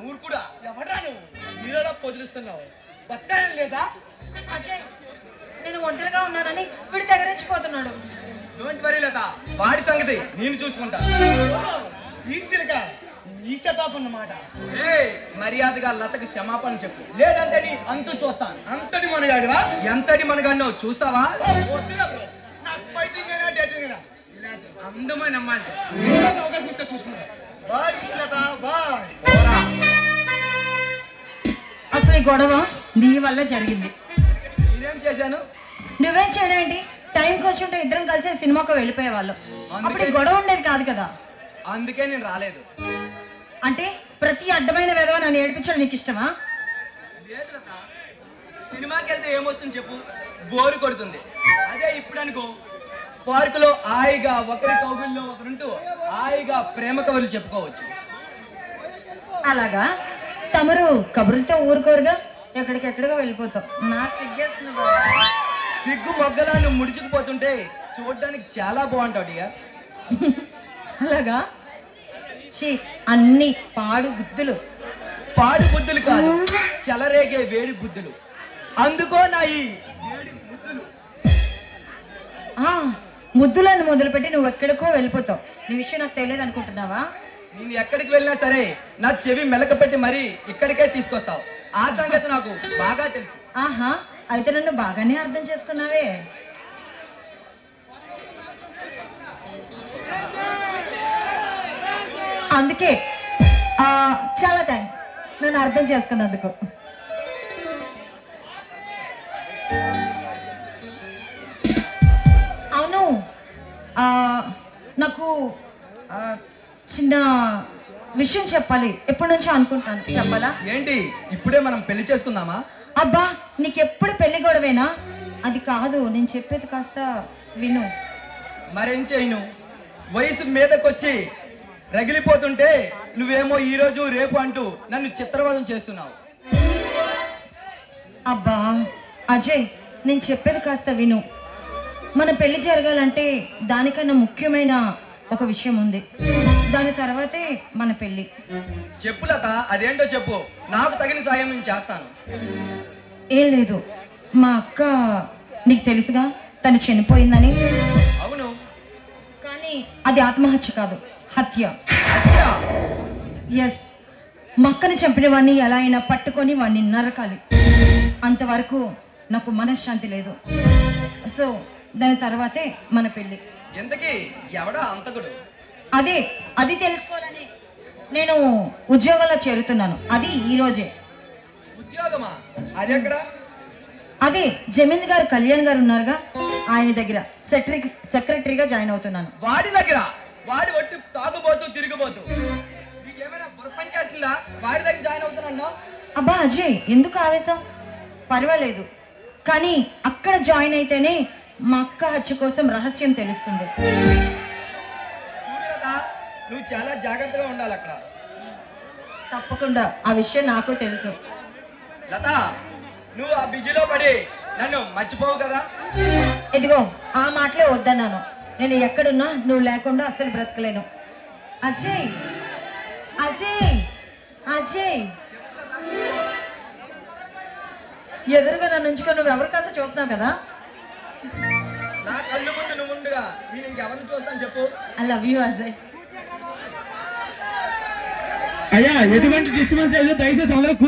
ఊరుకుడా ఎవరా నువ్వు హీరోలో పొదిలిస్తున్నావు బతకాలని లేదా? అజయ్ నేను ఒంటరిగా ఉన్నానని వీడి తెగరించిపోతున్నాడు. డోంట్ వరీ లత, వాడి సంగతి నేను చూసుకుంటా. ఈజీగా ఈ సెటప్ అన్నమాట. మర్యాదగా లతకి క్షమాపణ చెప్పు, లేదంటే నీ అంతు చూస్తాను. అంతటి మనగాడివా? ఎంతటి మనగాన్నో చూస్తావా? వద్దురా బ్రో, నాకు ఫైటింగ్ అయినా డేటింగ్ అయినా ఇలాంటి అందమైన అమ్మాయి అవకాశం ఇస్తే చూసుకుంటా. బాయ్. అసలు ఈ గొడవ నీ వల్ల జరిగింది. నేనేం చేశాను? నువ్వేం చేయడం ఏంటి? టైంకి వచ్చి ఉంటే ఇద్దరం కలిసి సినిమాకు వెళ్ళిపోయే వాళ్ళం. అప్పుడు ఈ గొడవ ఉండేది కాదు కదా. అందుకే నేను రాలేదు. అంటే ప్రతి అడ్డమైన విధవ నన్ను ఏడిపించడం నీకు ఇష్టమా? లేదు లత, సినిమాకి వెళ్తే ఏమొస్తుంది చెప్పు, బోరు కొడుతుంది. అదే ఇప్పుడు అనుకో, పార్కులో హాయిగా ఒకరి కౌగుల్లో ఒకరుంటూ హాయిగా ప్రేమ కబుర్లు చెప్పుకోవచ్చు. అలాగా? తమరు కబుర్లతో ఊరుకోరుగా, ఎక్కడికెక్కడికో వెళ్ళిపోతాం. నాకు సిగ్గేస్తుంది బాబు. సిగ్గు మొగ్గలా నువ్వు ముడుచుకుపోతుంటే చూడడానికి చాలా బాగుంటావు డియర్. అలాగా? ఛీ, అన్ని పాడు బుద్ధులు. పాడు బుద్ధులు కాదు, చెలరేగే వేడి బుద్ధులు. అందుకో నా ఈ వేడి బుద్ధులు. ముద్దులను మొదలుపెట్టి నువ్వు ఎక్కడికో వెళ్ళిపోతావు. నీ విషయం నాకు తెలియదు అనుకుంటున్నావా? నేను ఎక్కడికి వెళ్ళినా సరే నా చెవి మెలక పెట్టి మరీ ఇక్కడికే తీసుకొస్తావు. ఆ సంగతి నాకు బాగా తెలుసు. ఆహా, అయితే నన్ను బాగానే అర్థం చేసుకున్నావే. అందుకే చాలా థ్యాంక్స్ నన్ను అర్థం చేసుకున్నందుకు. అవును, నాకు చిన్న విషయం చెప్పాలి. ఎప్పటి నుంచో అనుకుంటాను, చెప్పాలా? ఏంటి ఇప్పుడే మనం పెళ్లి చేసుకుందామా? అబ్బా, నీకెప్పుడు పెళ్లి గొడవేనా? అది కాదు, నేను చెప్పేది కాస్త విను. మరేం చేయను, వయసు మీదకొచ్చి రగిలిపోతుంటే నువ్వేమో ఈ రోజు రేపు అంటూ నన్ను చిత్రవదం చేస్తున్నావు. అబ్బా అజయ్, నేను చెప్పేది కాస్త విను. మన పెళ్లి జరగాలంటే దానికన్నా ముఖ్యమైన ఒక విషయం ఉంది. దాని తర్వాతే మన పెళ్లి. చెప్పు లత, అదేంటో చెప్పు, నాకు తగిన సాయం నేను చేస్తాను. ఏం లేదు, మా అక్క నీకు తెలుసుగా, తను చనిపోయిందని. అవును, కానీ అది ఆత్మహత్య కాదు, హత్య. ఎస్, మా అక్కని చంపిన వాడిని ఎలా అయినా పట్టుకొని వాడిని నరకాలి. అంతవరకు నాకు మనశ్శాంతి లేదు. సో దాని తర్వాతే మన పెళ్లి. ఎంతకీ ఎవడా అంతకుడు? అది తెలుసుకోవాలని నేను ఉద్యోగంలో చేరుతున్నాను. అది ఈ రోజే. ఉద్యోగమా? అది ఎక్కడ? అదే జమీంద్ గారు కళ్యాణ్ గారు ఉన్నారుగా, ఆయన దగ్గర సెక్రటరీగా జాయిన్ అవుతున్నాను. వాడి దగ్గర? వాడి ఒట్టు తాగుబోతూ తిరిగిపోతూ నీకేమైనా బుర్రపని చేస్తుందా? వాడి దగ్గర జాయిన్ అవుతున్నాను. అబ్బా అజయ్, ఎందుకు ఆవేశం? పర్వాలేదు, కానీ అక్కడ జాయిన్ అయితేనే మా అక్క హత్య కోసం రహస్యం తెలుస్తుంది. చూడు కదా, నువ్వు చాలా జాగ్రత్తగా ఉండాలి అక్కడ. తప్పకుండా, ఆ విషయం నాకు తెలుసు. లత, నువ్వు ఆ బిజీలో పడి నన్ను మర్చిపోవు కదా. ఇదిగో, ఆ మాటలే వద్దన్నాను. నేను ఎక్కడున్నా నువ్వు లేకుండా అస్సలు బ్రతకలేను. అజయ్ అజయ్ అజయ్, ఎదురుగా నన్ను ఉంచుకొని నువ్వు ఎవరి కాసో చూస్తున్నావు కదా. నా కళ్ళు ముందు నువ్వు ఉండగా నేను ఇంకెవరిని చూస్తాను చెప్పు. I love you Ajay. అయ్యా, ఎటువంటి డిస్టర్బెన్స్ లేదు, దయచేసి అందరూ